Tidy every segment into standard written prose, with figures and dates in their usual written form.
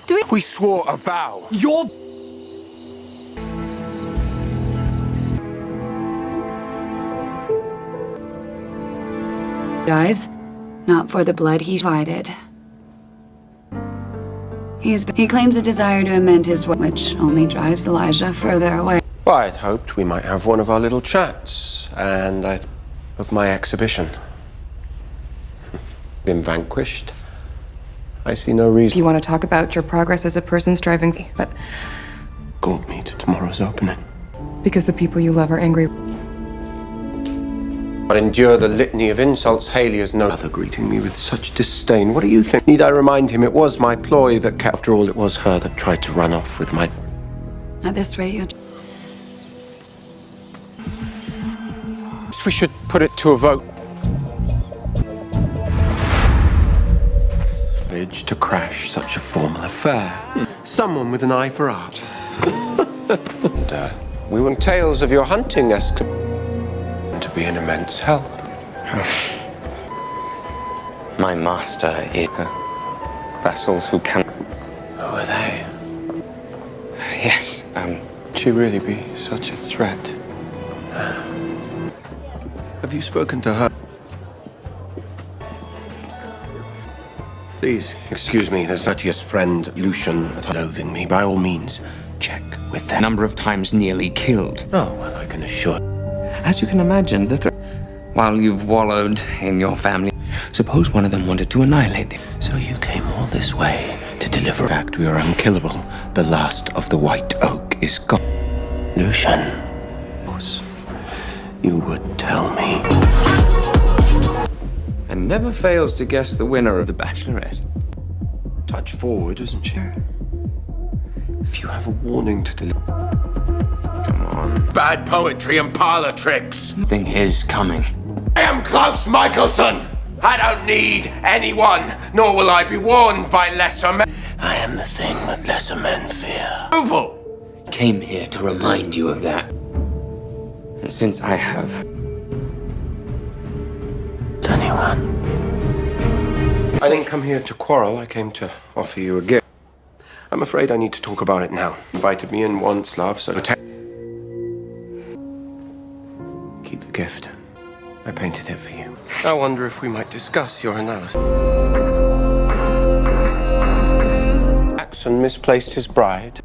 doing? We swore a vow. You're... Dies, not for the blood he provided. He claims a desire to amend his way, which only drives Elijah further away. Well, I'd hoped we might have one of our little chats, and of my exhibition. Been vanquished. I see no reason. If you want to talk about your progress as a person striving, but Called me to tomorrow's opening. because the people you love are angry. But endure the litany of insults Haley has no other greeting me with such disdain. What do you think? Need I remind him it was my ploy that kept, after all, it was her that tried to run off with my... At this rate, you'll... We should put it to a vote. To crash such a formal affair. Someone with an eye for art. And, we were tales of your hunting to be an immense help. My master is vassals who can... Who are they? Yes, Would she really be such a threat? Have you spoken to her? Please, excuse me, there's Satya's friend, Lucian, loathing me. By all means, check with them. number of times nearly killed. Oh, well, I can assure... As you can imagine, while you've wallowed in your family, suppose one of them wanted to annihilate them. So you came all this way to deliver back we are unkillable. The last of the White Oak is gone. Lucian, you would tell me. And never fails to guess the winner of the Bachelorette. Touch forward, isn't she? If you have a warning to deliver... Come on. Bad poetry and parlor tricks. Thing is coming. I am Klaus Mikaelson. I don't need anyone, nor will I be warned by lesser men. I am the thing that lesser men fear. Oval! Came here to remind you of that. And since I have... Anyone? I didn't come here to quarrel. I came to offer you a gift. I'm afraid I need to talk about it now. Invited me in once, love, so keep the gift. I painted it for you. I wonder if we might discuss your analysis. Axeman misplaced his bride.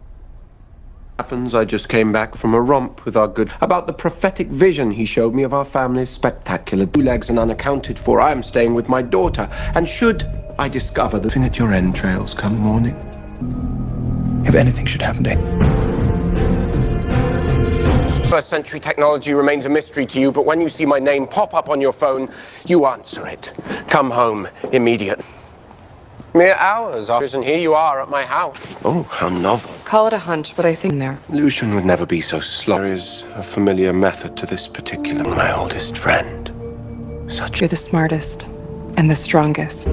Happens I just came back from a romp with our good about the prophetic vision he showed me of our family's spectacular two legs and unaccounted for. I am staying with my daughter, and should I discover the thing at your entrails come morning, If anything should happen to him. First century technology remains a mystery to you, but when you see my name pop up on your phone, you answer it. Come home immediately. Mere hours after, and here you are at my house. Oh, how novel. Call it a hunch, but I think there. Lucian would never be so slow. There is a familiar method to this particular... My oldest friend. Such... You're the smartest and the strongest.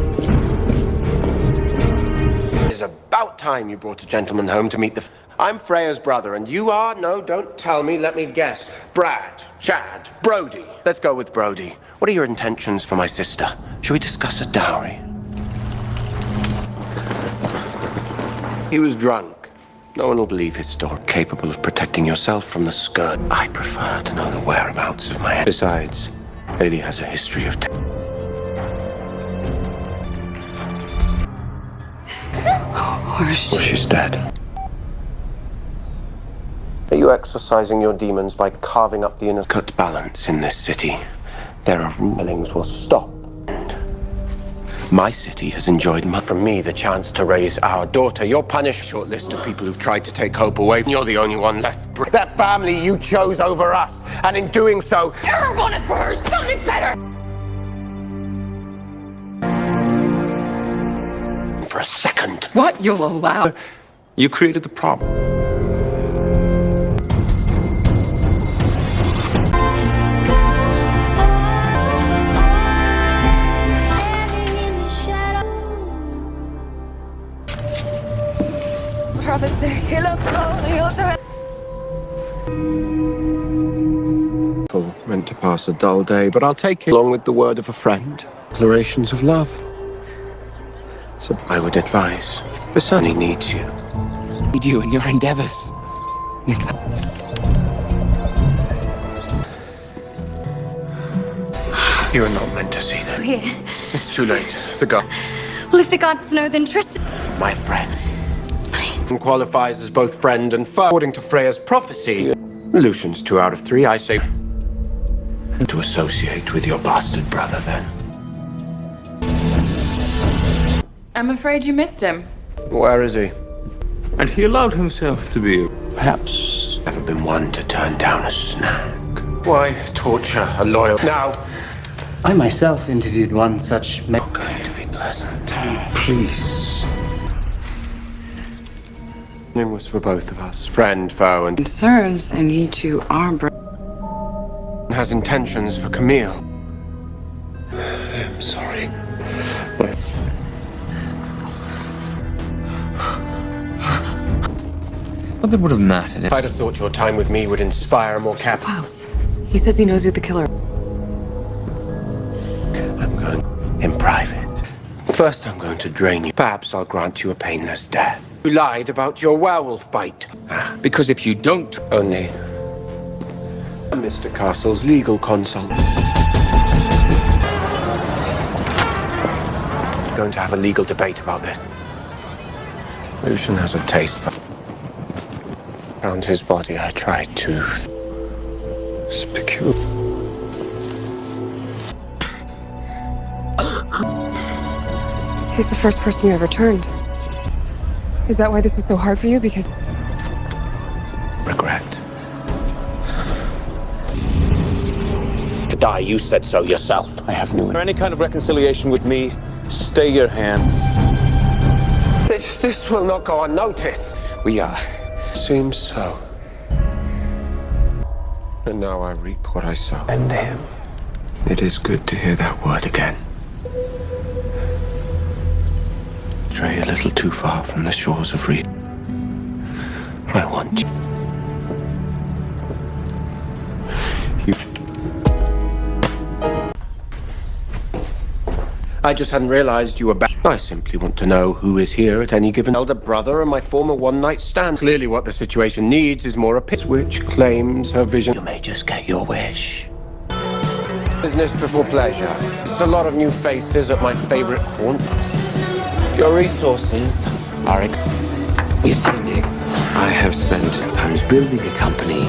It is about time you brought a gentleman home to meet the... I'm Freya's brother, and you are... No, don't tell me. Let me guess. Brad, Chad, Brody. Let's go with Brody. What are your intentions for my sister? Shall we discuss a dowry? He was drunk. No one will believe his story. Capable of protecting yourself from the scourge. I prefer to know the whereabouts of my... Besides, Haley has a history of... Or she's dead. Are you exercising your demons by carving up the inner... Cut balance in this city. There are rulings will stop. My city has enjoyed from me the chance to raise our daughter. You're punished. Short list of people who've tried to take hope away. You're the only one left. That family you chose over us, and in doing so, Never wanted for her something better! for a second. What? You'll allow... You created the problem. Meant to pass a dull day, but I'll take it along with the word of a friend. Declarations of love. So I would advise Besides, he needs you. Need you in your endeavors. Nick. You are not meant to see them. Here. It's too late. The god, Well, if the gods know, then Tristan. my friend, Please. qualifies as both friend and foe. According to Freya's prophecy, Lucian's 2 out of 3. I say to associate with your bastard brother, then. I'm afraid you missed him. Where is he? And he allowed himself to be. Perhaps never been one to turn down a snack. Why torture a loyal? Now, I myself interviewed one such not going to be pleasant. Please. It was for both of us, friend, foe, and Concerns, and you two are has intentions for Camille. I'm sorry. What that would have mattered if I'd have thought your time with me would inspire a more careful. Klaus. He says he knows who the killer. I'm going in private. First, I'm going to drain you. Perhaps I'll grant you a painless death. You lied about your werewolf bite. because if you don't, Only Mr. Castle's legal consult. Going to have a legal debate about this. Lucian has a taste for. Around his body, I tried to. It's peculiar. He's the first person you ever turned. Is that why this is so hard for you? Because Regret. To die, you said so yourself. I have no. For any kind of reconciliation with me, stay your hand. This will not go unnoticed. we are. Seems so. And now I reap what I sow. And him. It is good to hear that word again. Stray a little too far from the shores of Reed. I want you. I just hadn't realized you were back. I simply want to know who is here at any given elder brother and my former one-night stand. Clearly what the situation needs is more a which claims her vision. You may just get your wish. Business before pleasure. Just a lot of new faces at my favorite haunt. Your resources are You see, Nick, I have spent times building a company.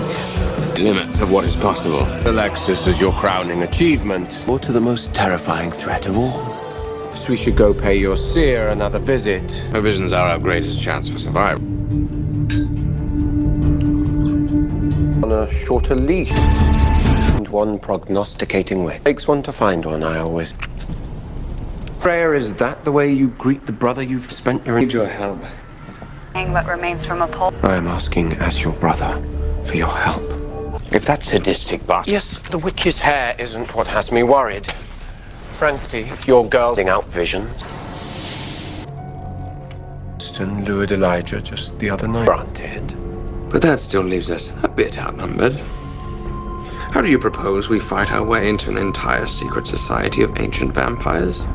The limits of what is possible. Alexis is your crowning achievement. Or to the most terrifying threat of all. So we should go pay your seer another visit. Our visions are our greatest chance for survival. On a shorter leash. And one prognosticating way. Takes one to find one, I always. Freya, is that the way you greet the brother you've spent your... Need your help. What remains from a pole. I am asking as your brother for your help. If that sadistic bastard. Yes, the witch's hair isn't what has me worried. Frankly, your girl out visions. Winston lured Elijah just the other night. Granted. But that still leaves us a bit outnumbered. How do you propose we fight our way into an entire secret society of ancient vampires?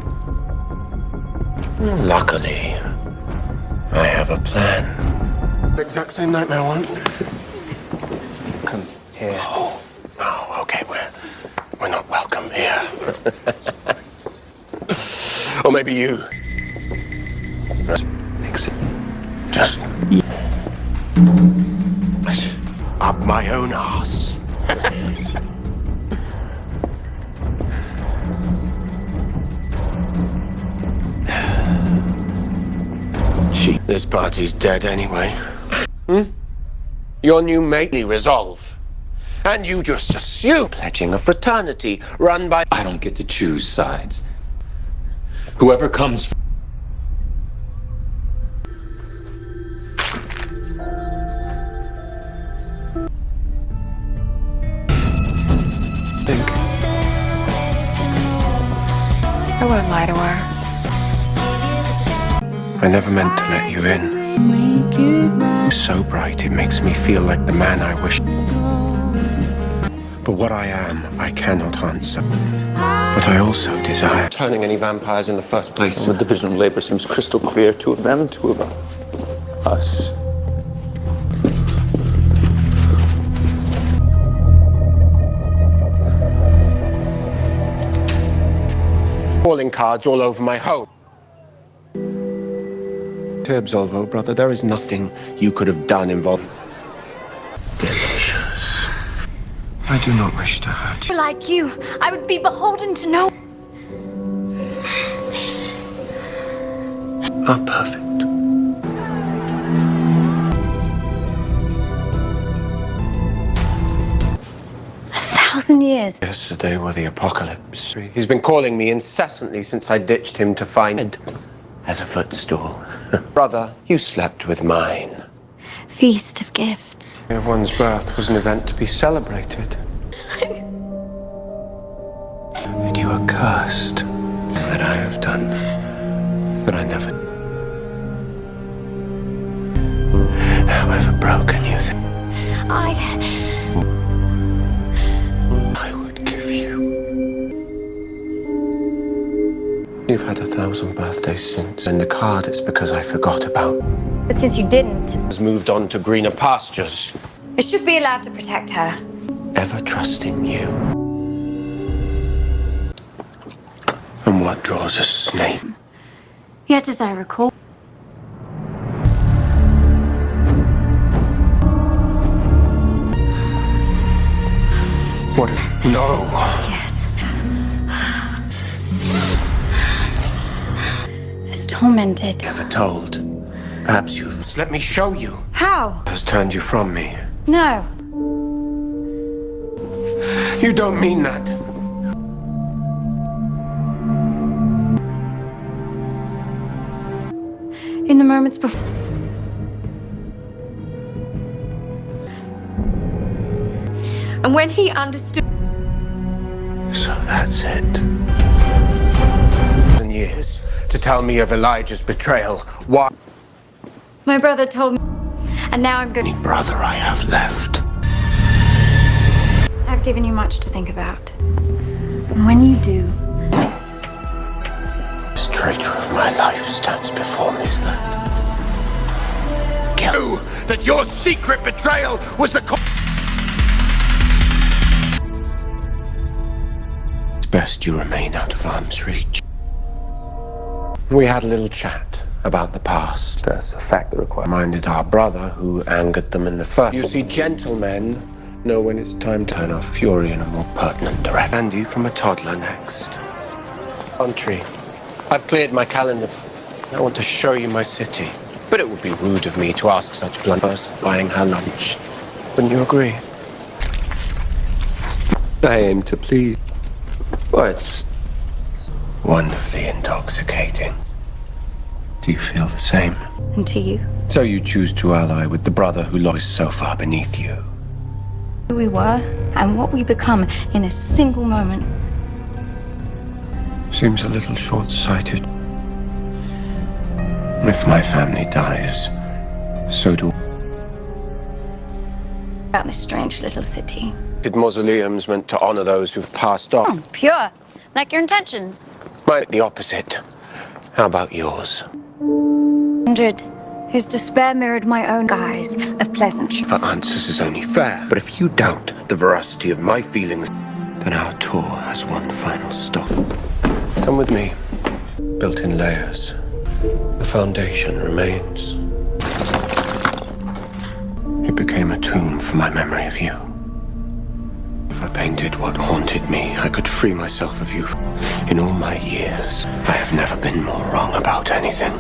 Luckily, I have a plan. The exact same nightmare once. Come here. Oh, okay, we're not welcome here. Or maybe you. Makes it. Just up my own arse. This party's dead anyway. Your new matey resolve. And you just assume pledging a fraternity run by... I don't get to choose sides. Whoever comes. Think. I won't lie to her. I never meant to let you in. So bright, it makes me feel like the man I wish. But what I am, I cannot answer. But I also desire turning any vampires in the first place. The division of labor seems crystal clear to them, to us. Calling cards all over my home. To Absolvo, brother, there is nothing you could have done involving. Delicious. I do not wish to hurt you. Like you, I would be beholden to no. Are perfect. A 1,000 years. Yesterday were the apocalypse. He's been calling me incessantly since I ditched him to find it as a footstool. Brother, you slept with mine. Feast of gifts. One's birth was an event to be celebrated. But you are cursed. That I have done. That I never. However broken you think. I would give you. You've had 1,000 birthdays since. In the card, it's because I forgot about. But since you didn't, Has moved on to greener pastures. I should be allowed to protect her. Ever trusting you. And what draws a snake? Yet, as I recall, What? No. yes. Is tormented. Never told. Perhaps you've. Let me show you. How? Has turned you from me. No. You don't mean that. In the moments before. And when he understood. So that's it. Years to tell me of Elijah's betrayal. Why? My brother told me. And now I'm going. Any brother I have left. I've given you much to think about. And when you do. This traitor of my life stands before me. Is that? Kill. That your secret betrayal was the cause. It's best you remain out of arm's reach. We had a little chat about the past. That's a fact that reminded our brother who angered them in the first. You see, gentlemen know when it's time to turn our fury in a more pertinent direction. Andy from a toddler next. Country. I've cleared my calendar. I want to show you my city. But it would be rude of me to ask such blunt first buying her lunch. Wouldn't you agree? I aim to please. Well, it's wonderfully intoxicating. Do you feel the same? And to you. So you choose to ally with the brother who lies so far beneath you. Who we were and what we become in a single moment. Seems a little short-sighted. If my family dies, so do. About this strange little city. Mausoleums meant to honor those who've passed on. Pure. Like your intentions. Mine the opposite. How about yours? 100. Whose despair mirrored my own guise of pleasantry. For answers is only fair. But if you doubt the veracity of my feelings, then our tour has one final stop. Come with me. Built in layers. The foundation remains. It became a tomb for my memory of you. If I painted what haunted me, I could free myself of you. In all my years, I have never been more wrong about anything.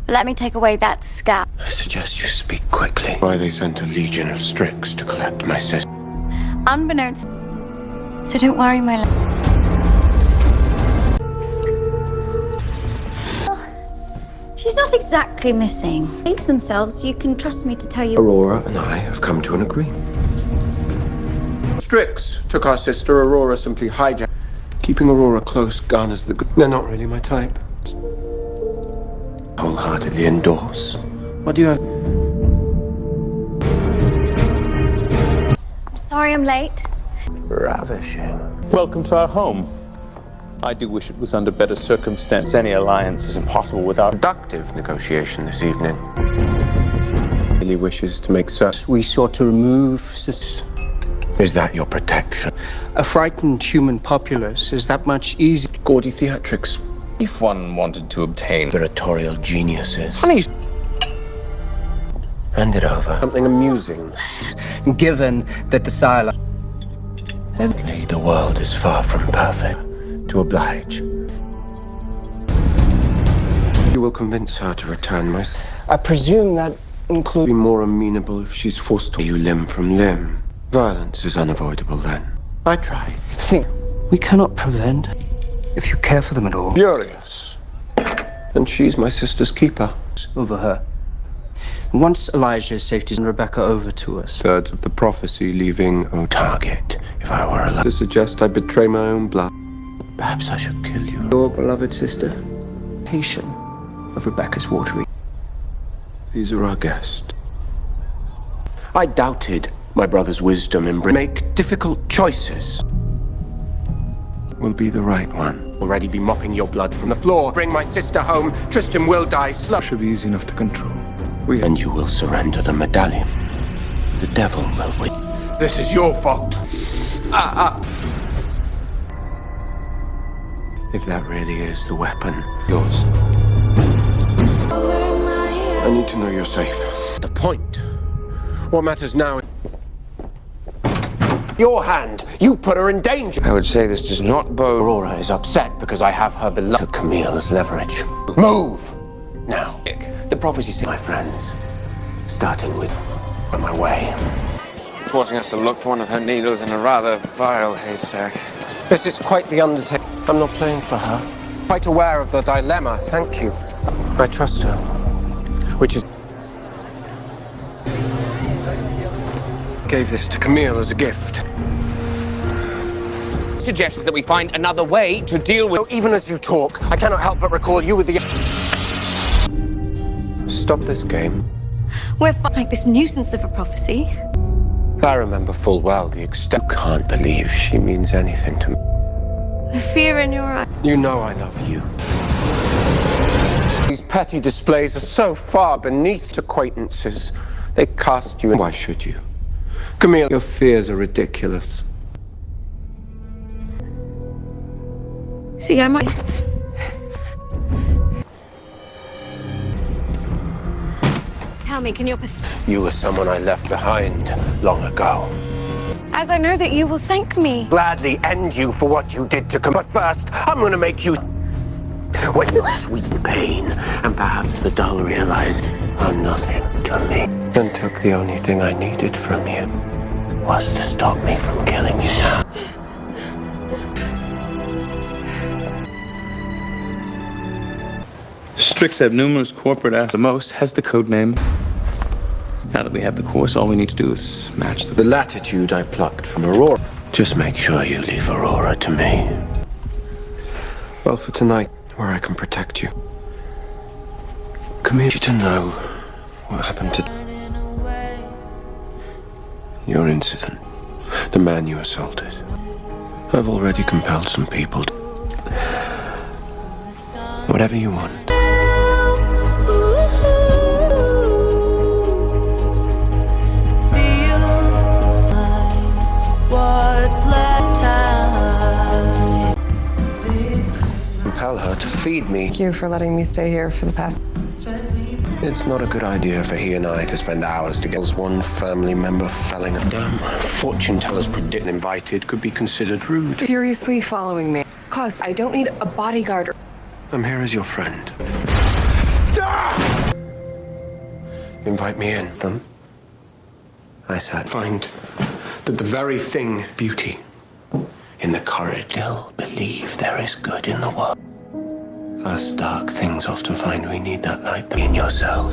But let me take away that scowl. I suggest you speak quickly. Why they sent a legion of Strix to collect my sister. Unbeknownst. So don't worry, my love. She's not exactly missing. Leaves themselves, so you can trust me to tell you. Aurora and I have come to an agreement. Strix took our sister. Aurora simply hijacked. Keeping Aurora close garners the good. They're not really my type. Wholeheartedly endorse. What do you have? I'm sorry I'm late. Ravishing. Welcome to our home. I do wish it was under better circumstances. Any alliance is impossible without Productive negotiation this evening. Really wishes to make certain. We sought to remove Is that your protection? a frightened human populace. Is that much easier? Gaudy theatrics. If one wanted to obtain Conspiratorial geniuses. honey, Hand it over. Something amusing. Given that the silence. Evidently, the world is far from perfect. To oblige. You will convince her to return my son. I presume that Be includes. more amenable if she's forced to you limb from limb. Violence is unavoidable then. I try. Think we cannot prevent if you care for them at all. Furious. And she's my sister's keeper. Over her. Once Elijah's safety and Rebecca over to us. Thirds of the prophecy leaving a target. If I were allowed to suggest I betray my own blood. Perhaps I should kill you. Your beloved sister, patient of Rebecca's watery. These are our guests. I doubted my brother's wisdom in make difficult choices. Will be the right one. Already be mopping your blood from the floor. Bring my sister home. Tristan will die slow. should be easy enough to control. And you will surrender the medallion. The devil will win. This is your fault. If that really is the weapon, yours. I need to know you're safe. The point. What matters now? Your hand. You put her in danger. I would say this does not bode. Aurora is upset because I have her beloved Camille as leverage. Move! Now. The prophecy says, my friends, starting with on my way. Forcing us to look for one of her needles in a rather vile haystack. This is quite the undertaking. I'm not playing for her. Quite aware of the dilemma, thank you. I trust her. Which is... Gave this to Camille as a gift. Suggests that we find another way to deal with. So even as you talk, I cannot help but recall you with the... Stop this game. We're like this nuisance of a prophecy. I remember full well the extent. You can't believe she means anything to me. The fear in your eyes. You know I love you. These petty displays are so far beneath acquaintances. They cast you in. Why should you? Camille, your fears are ridiculous. See, I might. Tell me, can your You were someone I left behind long ago. as I know that you will thank me. Gladly end you for what you did to come. But first, I'm gonna make you witness sweet pain, and perhaps the dull realize are nothing to me. And took the only thing I needed from you was to stop me from killing you now. Strix have numerous corporate assets. The most has the code name. Now that we have the course, all we need to do is match the... The latitude I plucked from Aurora. Just make sure you leave Aurora to me. Well, for tonight, where I can protect you. Come here to know what happened to your incident. The man you assaulted. I've already compelled some people to... Whatever you want. Compel her to feed me. Thank you for letting me stay here for the past. It's not a good idea for he and I to spend hours together as one family member felling a dam. Fortune tellers predict invited could be considered rude. Seriously following me. Klaus, I don't need a bodyguard. I'm here as your friend. Invite me in. Them. I said, find that the very thing, beauty, in the courage, still believe there is good in the world. Us dark things often find we need that light in yourself.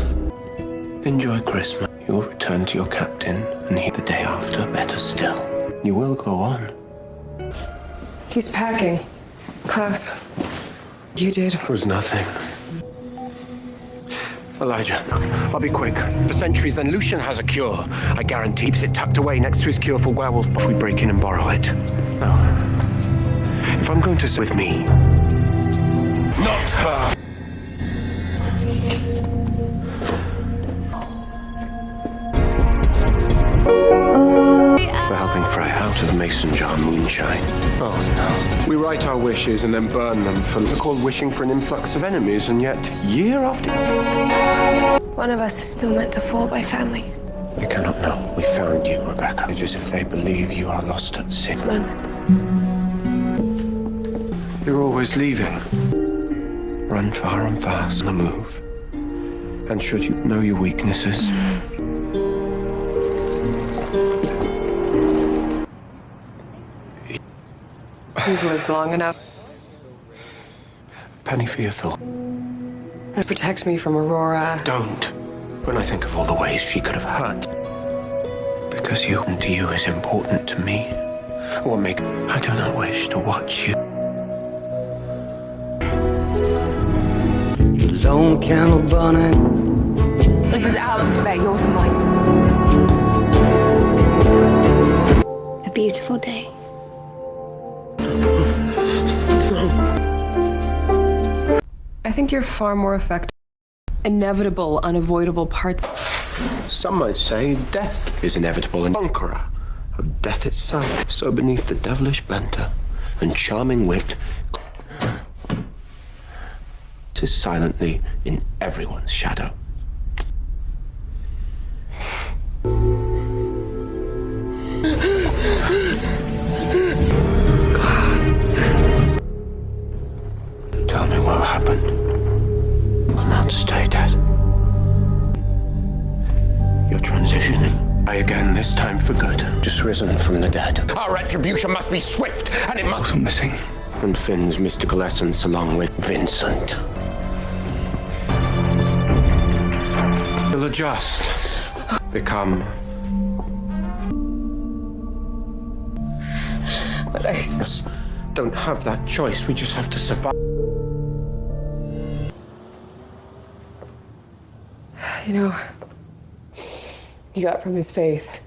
Enjoy Christmas. You'll return to your captain, and he the day after, better still. You will go on. He's packing. Klaus, you did. It was nothing. Elijah, I'll be quick. For centuries, then Lucian has a cure. I guarantee keeps it tucked away next to his cure for werewolf. If we break in and borrow it. No. If I'm going to sit with me, not her. For helping Freya out of mason jar moonshine. Oh no. We write our wishes and then burn them. They're called wishing for an influx of enemies, and yet, year after... One of us is still meant to fall by family. You cannot know. We found you, Rebecca. It's as if they believe you are lost at sea. Axeman. You're always leaving. Run far and fast on the move. And should you know your weaknesses, We've lived long enough. penny for your thought. To protect me from Aurora. Don't. When I think of all the ways she could have hurt. Because you and you is important to me. What make I do not wish to watch you. Lone candle burning. This is our debate, yours and mine. A beautiful day. I think you're far more effective. Inevitable, unavoidable parts. Some might say death is inevitable and conqueror of death itself. So beneath the devilish banter and charming wit is silently in everyone's shadow. Klaus. Tell me what happened. I'll not stay dead. You're transitioning. I again, this time for good. Just risen from the dead. Our retribution must be swift, and it must... Also missing. And Finn's mystical essence along with Vincent. Will adjust. Become... But I don't have that choice. We just have to survive. You know, he got from his faith.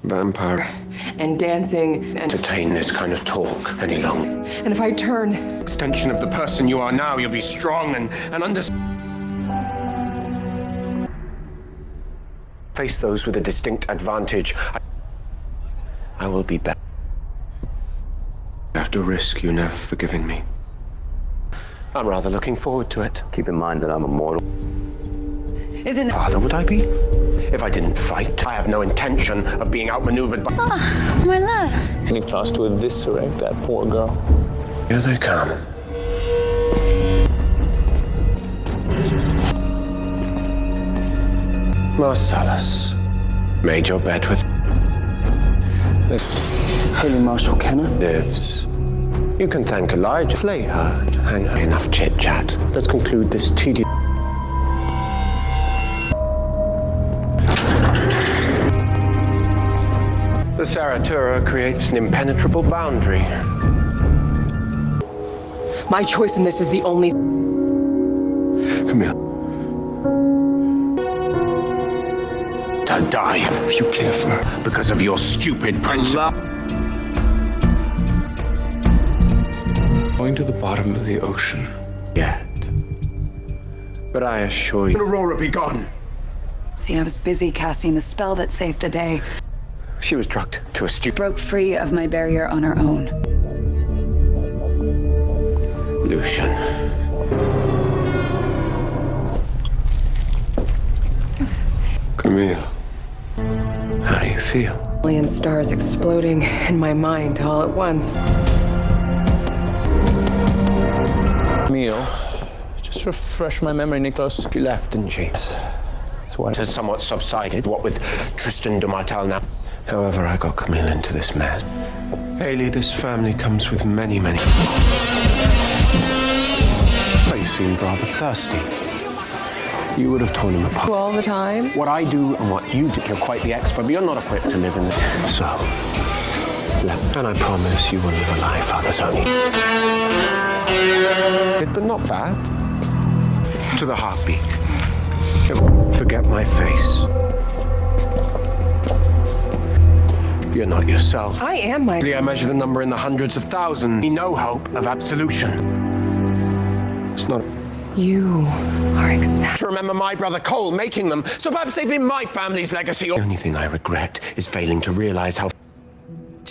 Vampire. And dancing and... Entertain this kind of talk any longer. And if I turn... Extension of the person you are now, you'll be strong and face those with a distinct advantage. I will be better. I have to risk you never forgiving me. I'm rather looking forward to it. Keep in mind that I'm immortal. Isn't that... Father would I be? If I didn't fight, I have no intention of being outmaneuvered by... My love. Any chance to eviscerate that poor girl? Here they come. Marcellus, made your bed with... Haley Marshall Kenner. lives. You can thank Elijah. Flay her and hang her. Enough chit-chat. Let's conclude this tedious... The Saratura creates an impenetrable boundary. My choice in this is the only... Come here. To die if you care for her because of your stupid principle. Going to the bottom of the ocean. Yet. But I assure you... Aurora, be gone! See, I was busy casting the spell that saved the day. She was drugged to a stupid... Broke free of my barrier on her own. Lucian. Camille. How do you feel? Million stars exploding in my mind all at once. Meal. Just refresh my memory, Nicholas. She left, didn't she? So what? It has somewhat subsided, what with Tristan de Martel now. However, I got Camille into this mess. Haley, this family comes with many... Oh, you seemed rather thirsty. You would have torn him apart. All the time? What I do and what you do, you're quite the expert, but you're not equipped to live in this. So, and I promise you will live a life others only. But not bad. to the heartbeat. Forget my face. You're not yourself. I am my... I measure the number in the hundreds of thousands. No hope of absolution. It's not... You are exactly... To remember my brother Cole making them, so perhaps they've been my family's legacy. The only thing I regret is failing to realize how...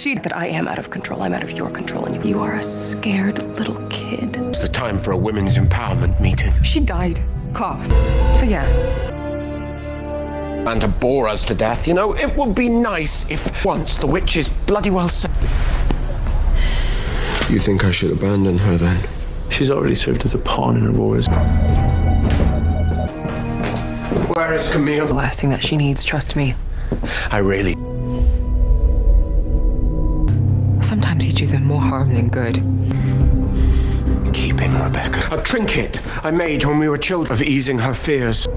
That I am out of control. I'm out of your control, and you are a scared little kid. It's the time for a women's empowerment meeting. She died, Klaus. So yeah. And to bore us to death, you know, it would be nice if once the witch is bloody well set. You think I should abandon her then? She's already served as a pawn in Aurora's. Where is Camille? The last thing that she needs, trust me. I really... Sometimes you do them more harm than good. Keeping Rebecca. A trinket I made when we were children of easing her fears.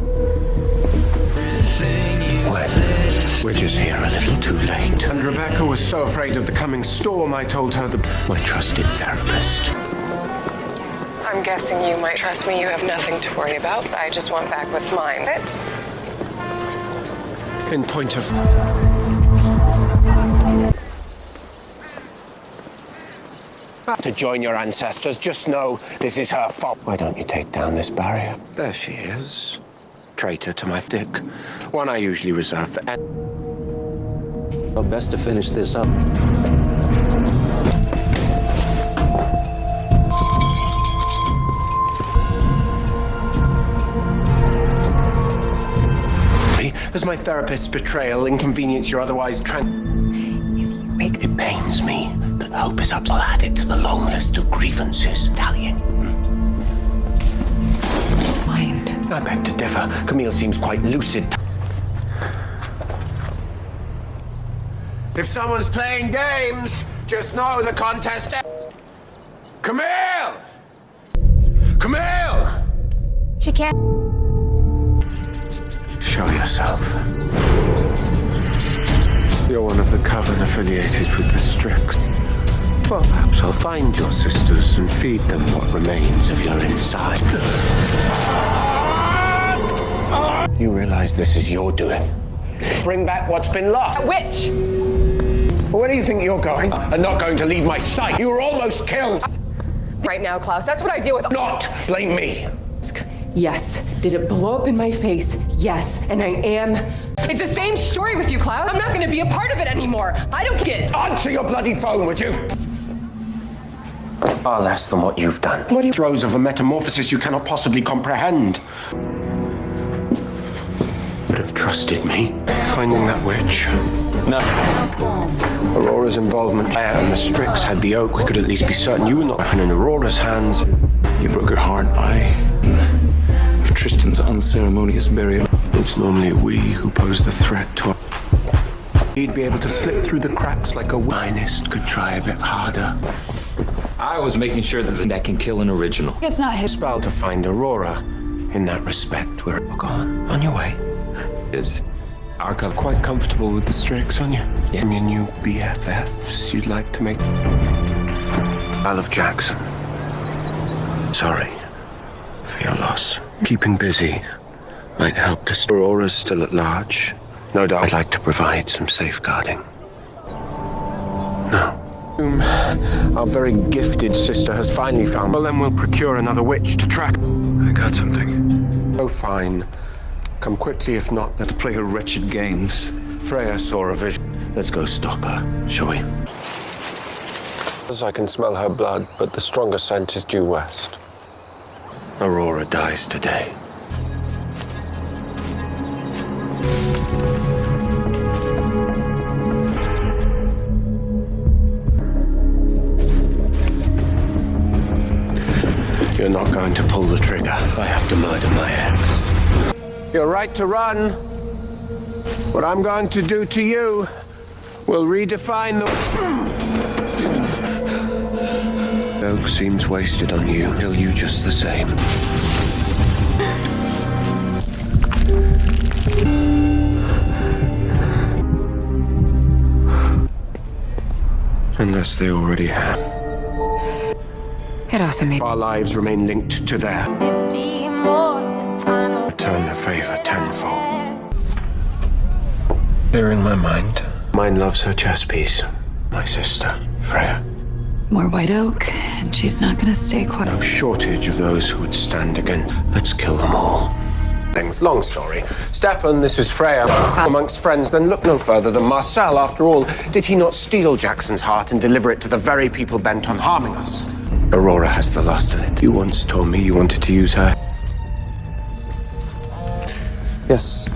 We're just here a little too late. And Rebecca was so afraid of the coming storm, I told her my trusted therapist. I'm guessing you might trust me. You have nothing to worry about. I just want back what's mine. In point of... To join your ancestors, just know this is her fault. Why don't you take down this barrier? There she is. Traitor to my dick. One I usually reserve for... Well, best to finish this up. Does my therapist's betrayal inconvenience your otherwise It pains me that hope is added to the long list of grievances. Tallying. Mind. I beg to differ. Camille seems quite lucid. If someone's playing games, just know the contest... Camille! Camille! She can't. Show yourself. You're one of the coven affiliated with the Strix. Well, perhaps I'll find your sisters and feed them what remains of your inside. You realize this is your doing. Bring back what's been lost. Witch! Where do you think you're going? And not going to leave my sight. You were almost killed. Right now, Klaus, that's what I deal with. Not blame me. Yes. Did it blow up in my face? Yes. And I am... It's the same story with you, Klaus. I'm not going to be a part of it anymore. I don't get it. Answer your bloody phone, would you? Far less than what you've done. What do you... Throes of a metamorphosis you cannot possibly comprehend. Would have trusted me. Finding that witch. No. Aurora's involvement and the Strix had the oak. We could at least be certain you were not in Aurora's hands. You broke her heart. Of Tristan's unceremonious burial. It's normally we who pose the threat to her. He'd be able to slip through the cracks like a finest could try a bit harder. I was making sure that can kill an original. It's not his... Spell to find Aurora. In that respect, we're on your way. Is our coven Quite comfortable with the Strix, aren't you? Yeah. Your new BFFs you'd like to make. Isle of Jackson. Sorry for your loss. Keeping busy might help us. Aurora's still at large. No doubt I'd like to provide some safeguarding. No. Our very gifted sister has finally found. Well, then we'll procure another witch to track. I got something. Oh, fine. Come quickly, if not, let's Play her wretched games. Freya saw a vision. Let's go stop her, shall we? As I can smell her blood, but the stronger scent is due west. Aurora dies today. You're not going to pull the trigger. I have to murder my ex. You're right to run. What I'm going to do to you will redefine the... Oak seems wasted on you. Kill you just the same. Unless they already have. It also made... Our lives remain linked to their... 50 more return the favor tenfold. Clearing my mind. Mine loves her chess piece. My sister, Freya. More white oak, and she's not gonna stay quiet. No shortage of those who would stand against. Let's kill them all. Things. Long story. Stefan, this is Freya. Amongst friends, then look no further than Marcel. After all, did he not steal Jackson's heart and deliver it to the very people bent on harming us? Aurora has the lust of it. You once told me you wanted to use her. Yes.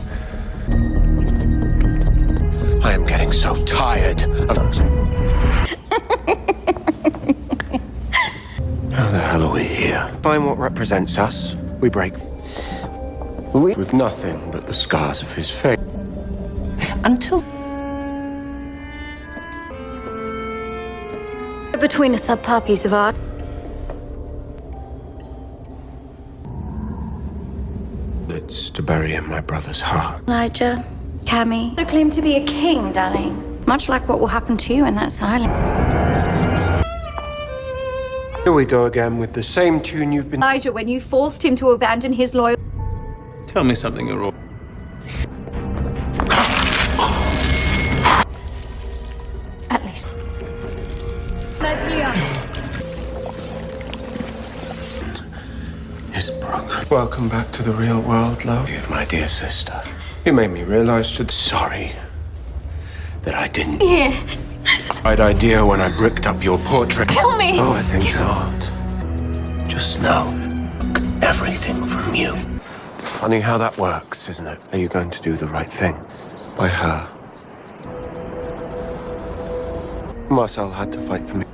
I am getting so tired of those. How the hell are we here? Find what represents us. We break. With nothing but the scars of his face. Until... Between a subpar piece of art. It's to bury in my brother's heart. Elijah, Cammy. You claim to be a king, darling. Much like what will happen to you in that silence. Here we go again with the same tune you've been... Elijah, when you forced him to abandon his loyalty. Tell me something, Aurora. At least. Is broken. Welcome back to the real world, love. You, my dear sister. You made me realize to sorry that I didn't. Here. Right idea when I bricked up your portrait. Kill me. Oh, I think not. Just know, everything from you. Funny how that works, isn't it? Are you going to do the right thing by her? Marcel had to fight for me.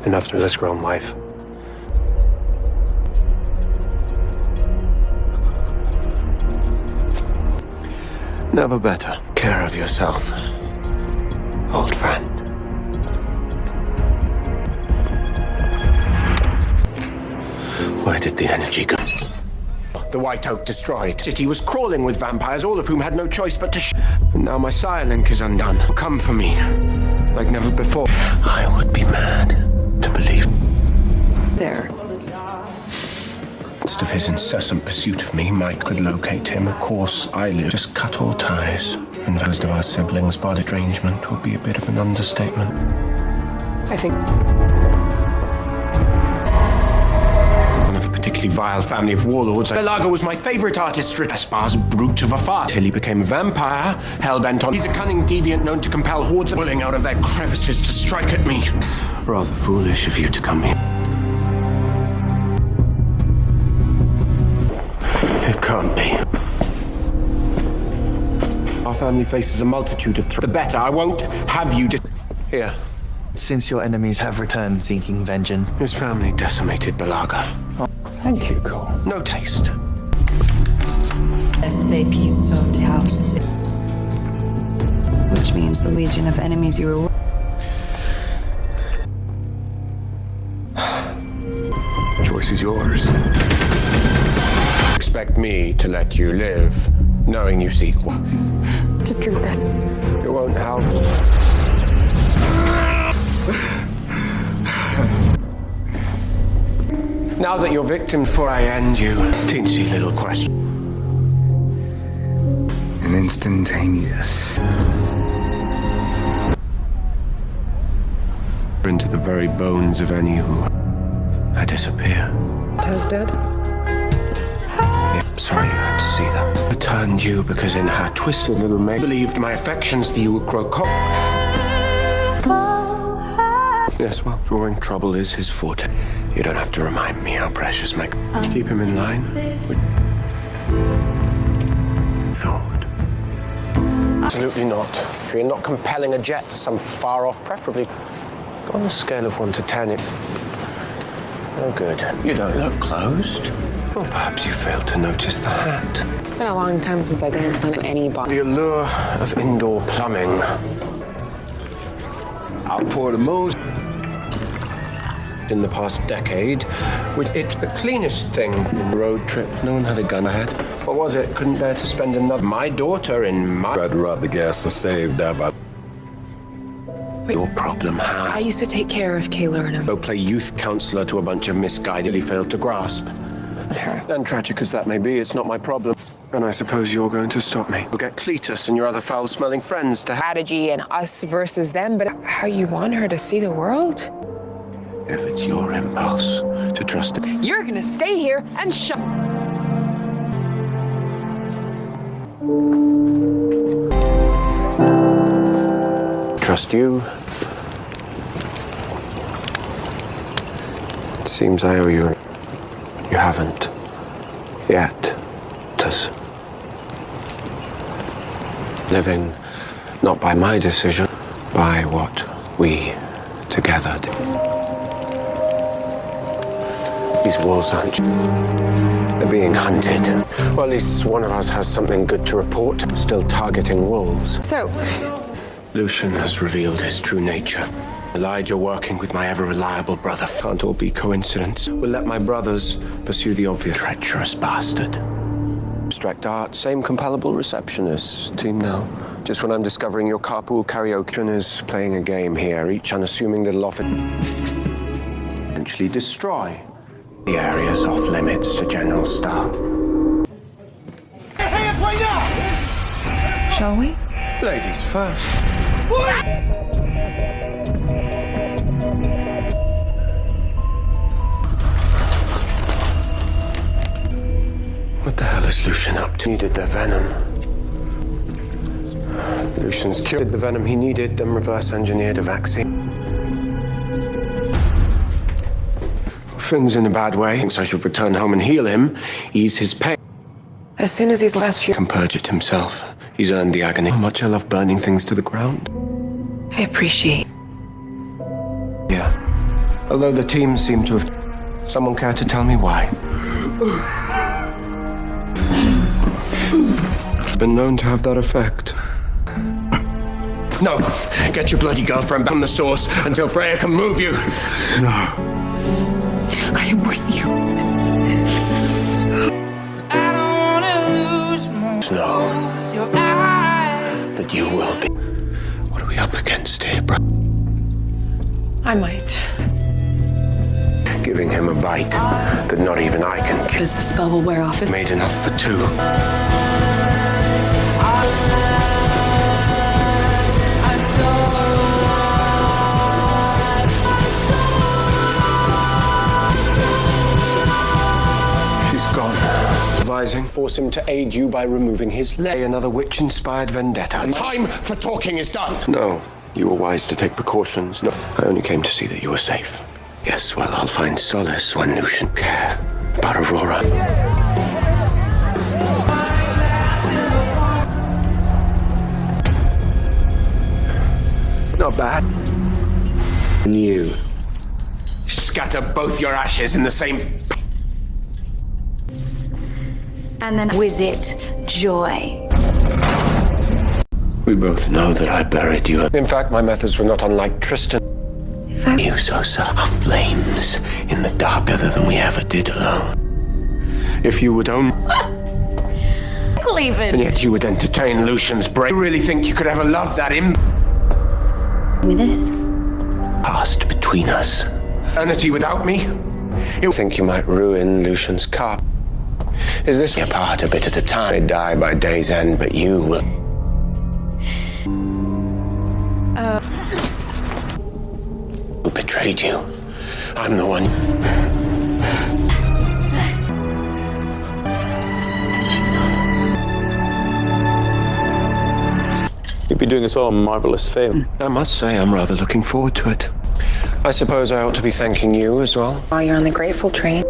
Enough to risk her own life. Never better. Care of yourself, old friend. Where did the energy go? The White Oak destroyed. City was crawling with vampires, all of whom had no choice but to And now my Link is undone. Come for me, like never before. I would be mad to believe. There. Of his incessant pursuit of me, Mike could locate him. Of course, I live. Just cut all ties. And most of our siblings' body estrangement would be a bit of an understatement. I think... One of a particularly vile family of warlords. Belaga was my favorite artist, Aspar's brute of a fart. Till he became a vampire, hell-bent on... He's a cunning deviant known to compel hordes of pulling out of their crevices to strike at me. Rather foolish of you to come here. It can't be. Our family faces a multitude of threats. The better. I won't have you Here. Since your enemies have returned seeking vengeance. His family decimated Belaga. Thank you, Cole. No taste. Which means the legion of enemies you were... Choice is yours. Expect me to let you live, knowing you seek one. Just drink this. It won't help. Now that you're victim, before I end you, teensy little question. An instantaneous. Into the very bones of any who I disappear. Tez dead? Sorry you had to see that. I turned you because in her twisted little maid believed my affections for you would grow cold. Yes, well, drawing trouble is his forte. You don't have to remind me how precious my... Keep him in line. Thought. Absolutely not. You're not compelling a jet to some far-off, preferably... On a scale of 1 to 10, it... Oh, good. You don't look closed. Or perhaps you failed to notice the hat. It's been a long time since I danced on any bar. The allure of indoor plumbing. Outpour the moons. In the past decade, which it's the cleanest thing in the road trip. No one had a gun ahead. What was it? Couldn't bear to spend another. My daughter in my... Tried to rob the gas to save that by... Your problem, how? I used to take care of Kayla and him. Go play youth counselor to a bunch of misguidedly failed to grasp. And tragic as that may be, it's not my problem. And I suppose you're going to stop me. We'll get Cletus and your other foul-smelling friends to Strategy and us versus them, but how you want her to see the world? If it's your impulse to trust it. You're gonna stay here and shut. Trust you. It seems I owe you. You haven't yet. Living not by my decision, by what we together did. These wolves aren't. They're being hunted. Well, at least one of us has something good to report. Still targeting wolves. So, Lucian has revealed his true nature. Elijah working with my ever-reliable brother. Can't all be coincidence. We'll let my brothers pursue the obvious. Treacherous bastard. Abstract art, same compatible receptionist team now. Just when I'm discovering your carpool karaoke is playing a game here, each unassuming little office. Eventually destroy the areas off limits to general staff. Hands right now! shall we? Ladies first. What the hell is Lucian up to? Needed their venom. Lucian's cured the venom he needed, then reverse engineered a vaccine. Finn's in a bad way. Thinks I should return home and heal him, ease his pain. As soon as these last few... Can purge it himself. He's earned the agony. How much I love burning things to the ground. I appreciate. Yeah. Although the team seemed to have... Someone care to tell me why? Been known to have that effect. No! Get your bloody girlfriend back on the source until Freya can move you! No. I am with you. I don't wanna lose more. No. Your eyes. That you will be. What are we up against here, bro? I might. Giving him a bite that not even I can kill. Because the spell will wear off if... Made enough for two. She's gone. Advising, force him to aid you by removing his leg. Another witch-inspired vendetta. The time for talking is done. No, you were wise to take precautions. No, I only came to see that you were safe. Yes, well, I'll find solace when Lucian care about Aurora. Not bad. And you scatter both your ashes in the same... And then was it joy? We both know that I buried you. In fact, my methods were not unlike Tristan. If I... You so our flames in the dark other than we ever did alone. If you would only... even. And yet you would entertain Lucian's brain. You really think you could ever love that With this? Past between us. Eternity without me? You think you might ruin Lucian's car? Is this apart a bit at a time? I die by day's end, but you will. Who betrayed you? I'm the one. You'd be doing us all a marvelous favor. I must say, I'm rather looking forward to it. I suppose I ought to be thanking you as well. While you're on the grateful train.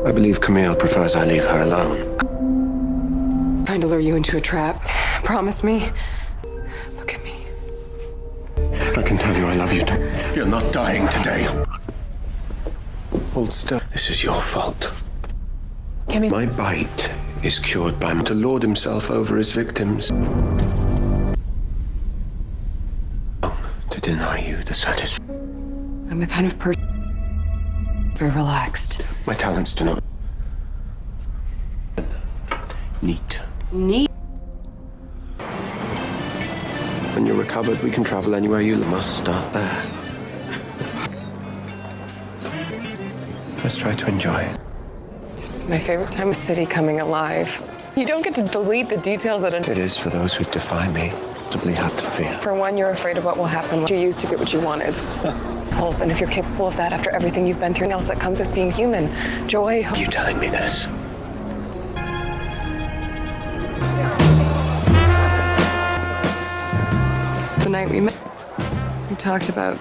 I believe Camille prefers I leave her alone. Trying to lure you into a trap. Promise me. Look at me. I can tell you I love you too. You're not dying today. Hold still. This is your fault. Can My bite is cured by to lord himself over his victims. To deny you the satisfaction. I'm the kind of person. Very relaxed. My talents do not. Neat. Neat. When you're recovered, we can travel anywhere you must start there. Let's try to enjoy it. My favorite time of city coming alive. You don't get to delete the details that It is for those who defy me, possibly have to fear. For one, you're afraid of what will happen when you use to get what you wanted. Olsen, if you're capable of that after everything you've been through, else that comes with being human. Joy, hope. You telling me this? This is the night we met. We talked about...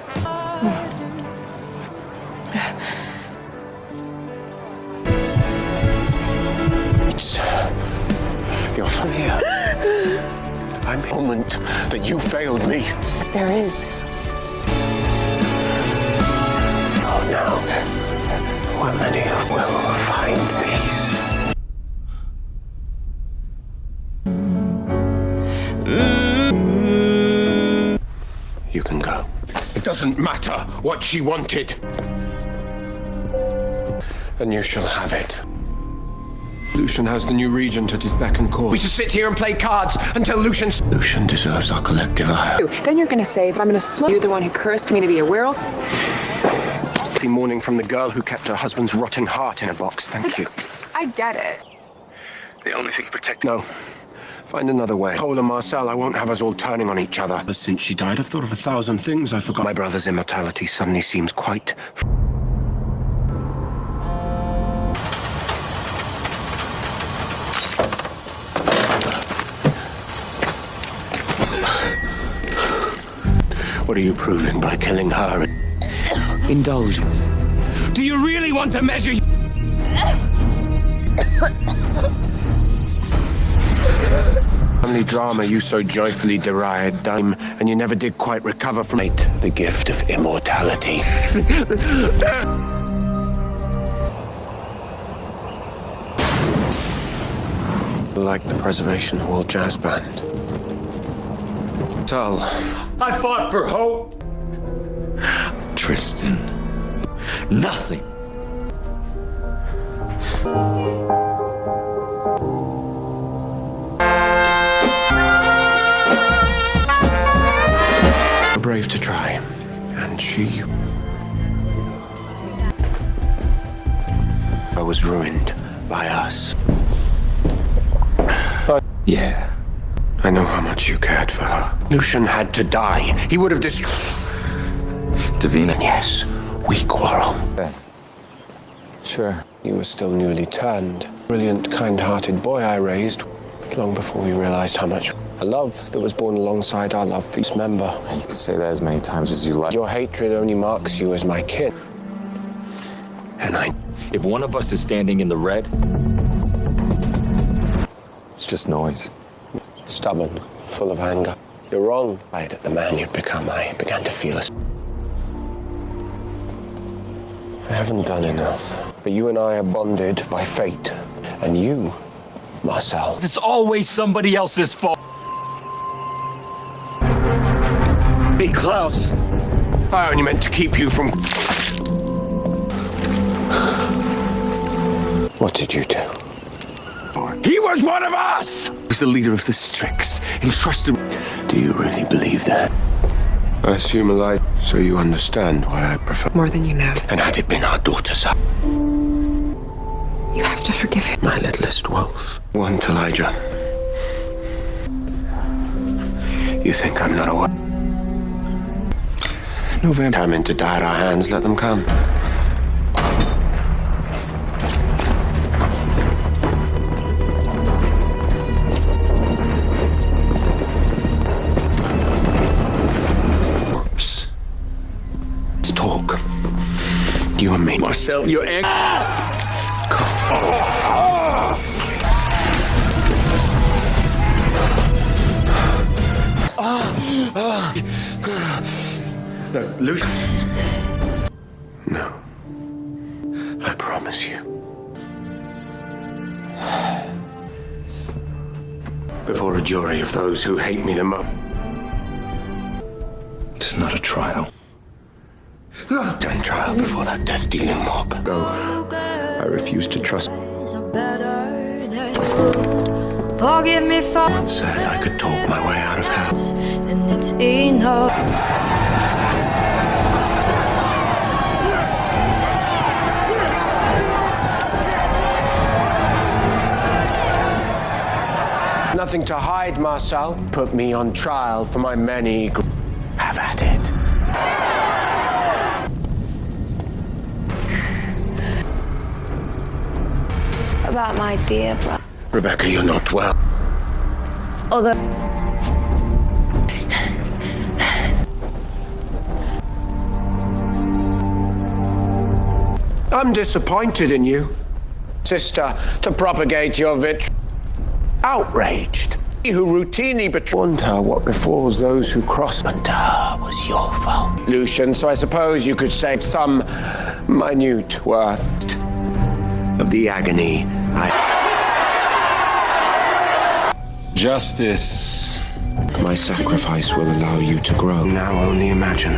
You're from here. I'm the moment that you failed me. There is. Oh, now, where many will find peace. You can go. It doesn't matter what she wanted. And you shall have it. Lucian has the new regent at his beck and call. We just sit here and play cards until Lucian deserves our collective ire. Then you're gonna say that I'm gonna slow. You're the one who cursed me to be a werewolf. The morning from the girl who kept her husband's rotting heart in a box. Thank you. I get it. The only thing protecting. No. Find another way. Cole and Marcel, I won't have us all turning on each other. But since she died, I've thought of 1,000 things I forgot. My brother's immortality suddenly seems quite... What are you proving by killing her? Indulge. Do you really want to measure... Family drama you so joyfully derided, and you never did quite recover from it. The gift of immortality. Like the Preservation Hall Jazz Band. Tell. I fought for hope. Tristan. Nothing. Brave to try. And she... I was ruined by us. Yeah. I know how much you cared for her. Lucian had to die. He would have destroyed... Davina. Yes, we quarrel. Yeah. Sure. You were still newly turned. Brilliant, kind-hearted boy I raised long before we realized how much... A love that was born alongside our love for each member. You can say that as many times as you like. Your hatred only marks you as my kin. And I... If one of us is standing in the red, it's just noise. Stubborn, full of anger. You're wrong. Right at the man you'd become, I began to feel us. I haven't done enough. But you and I are bonded by fate. And you, Marcel... it's always somebody else's fault. Hey, Klaus. I only meant to keep you from... What did you do? He was one of us! He was the leader of the Strix, entrusted... Do you really believe that? I assume a lie, so you understand why I prefer... More than you know. And had it been our daughter's... You have to forgive him. My littlest wolf. Want Elijah. You think I'm not aware? No vampire. Time to die at our hands, let them come. Let's talk. You and me. Marcel, you're angry. No, Lucian. No. I promise you. Before a jury of those who hate me the most. It's not a trial. Done trial before that death-dealing mob. Go. I refuse to trust. Forgive me for... Someone said I could talk my way out of hell. And it's enough. nothing to hide, Marcel. Put me on trial for my many... Have at it. About my dear brother. Rebecca, you're not well. Although... I'm disappointed in you, sister, to propagate your vitriol. Outraged. He who routinely betrayed her what befalls those who cross under her was your fault, Lucian, so I suppose you could save some minute worth of the agony Justice. My sacrifice will allow you to grow. Now only imagine.